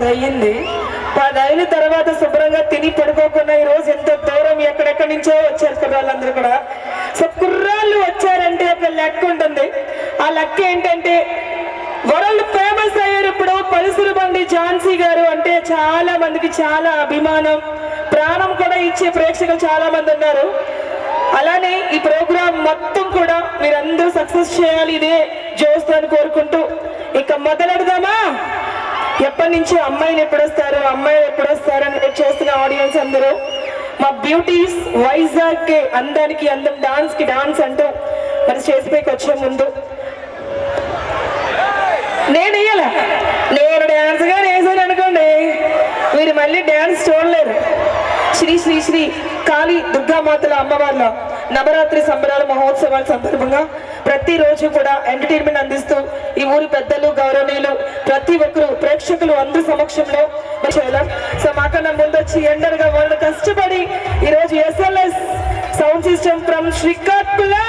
10 అయ్యింది. 10 అయిన తర్వాత శుభ్రంగా తిని పడుకోకుండా ఈ రోజు ఎంతో దూరం ఎక్కడెక్కడి నుంచో వచ్చారు కుర్రాళ్ళందరూ కూడా. సో కుర్రాళ్ళు వచ్చారంటే ఒక లెక్క ఉంటుంది. ఆ లెక్క ఏంటంటే వరల్డ్ ఫేమస్ అయ్యారు ఇప్పుడు పలుసురుబండి ఝాన్సీ గారు అంటే చాలా మందికి చాలా అభిమానం, ప్రాణం కూడా ఇచ్చే ప్రేక్షకులు చాలా మంది ఉన్నారు. అలానే ఈ ప్రోగ్రాం మొత్తం కూడా మీరందరూ సక్సెస్ చేయాలి, ఇదే జోస్తాను కోరుకుంటూ ఇక మొదలెడదామా? ఎప్పటి నుంచి అమ్మాయిలు ఎప్పుడొస్తారు అని వెయిట్ చేస్తున్న ఆడియన్స్ అందరూ, మా బ్యూటీస్ వైజాగ్ కే అందానికి అందం, డాన్స్ కి డాన్స్ అంటూ మన స్టేజ్ పైకి వచ్చే ముందు నేను డాన్స్ గా వేసాను అనుకోండి, మీరు మళ్ళీ డాన్స్ చూడలేరు. శ్రీ శ్రీ శ్రీ కాళీ దుర్గామాతల అమ్మవార్ల నవరాత్రి సంబరాల మహోత్సవాల సందర్భంగా ప్రతిరోజు కూడా ఎంటర్టైన్మెంట్ అందిస్తూ ఈ ఊరి పెద్దలు, గౌరవనీయులు, ప్రతి ఒక్కరు ప్రేక్షకులు అందరి సమక్షంలో చేయలేం. సో మాకన్నా ముందు వచ్చి ఎండర్గా వాళ్ళు కష్టపడి ఈరోజు SLS sound system from Srikakulam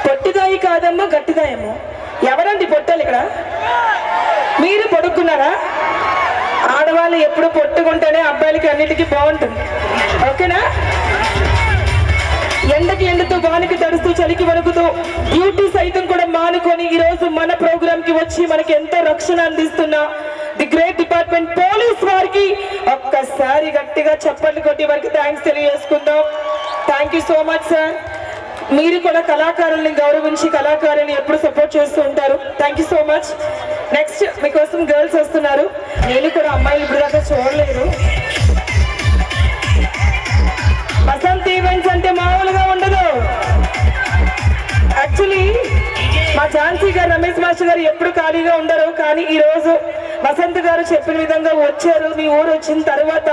పొట్టిదాయి కాదమ్మా గట్టిదాయమ్మో. ఎవరండి పొట్టాలి ఇక్కడ? మీరు పొడుక్కున్నారా? ఆడవాళ్ళు ఎప్పుడు పొట్టుకుంటేనే అబ్బాయిలకి అన్నిటికీ బాగుంటుంది. ఓకేనా? ఎండతో వానికి తడుస్తూ చలికి వణుకుతూ డ్యూటీ సైతం కూడా మానుకొని ఈ రోజు మన ప్రోగ్రామ్ కి వచ్చి మనకి ఎంతో రక్షణ అందిస్తున్న ది గ్రేట్ డిపార్ట్మెంట్ పోలీస్ వారికి ఒక్కసారి గట్టిగా చప్పట్లు కొట్టి వారికి థ్యాంక్స్ తెలియజేసుకుందాం. Thank you so much sir. మీరు కూడా కళాకారుల్ని గౌరవించి కళాకారుల్ని ఎప్పుడు సపోర్ట్ చేస్తూ ఉంటారు. Thank you so much. Next మీకోసం గర్ల్స్ వస్తున్నారు. నేను కూడా అమ్మాయిలు ఇప్పుడు దాకా చూడలేదు. వసంత్ ఈవెంట్స్ అంటే మామూలుగా ఉండదు. యాక్చువల్లీ మా ఝాన్సీ గారు, రమేష్ మాస్టర్ గారు ఎప్పుడు ఖాళీగా ఉండరు. కానీ ఈ రోజు వసంత్ గారు చెప్పిన విధంగా వచ్చారు. మీ ఊరు వచ్చిన తర్వాత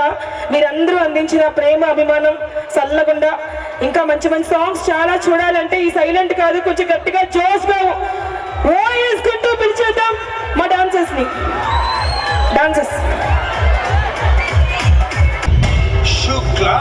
మీరందరూ అందించిన ప్రేమ, అభిమానం చల్లకుండా ఇంకా మంచి మంచి సాంగ్స్ చాలా చూడాలంటే ఈ సైలెంట్ కాదు, కొంచెం గట్టిగా జోష్గా ఓ వేసుకుంటూ పిలిచేద్దాం మా డాన్సర్స్. శుక్లా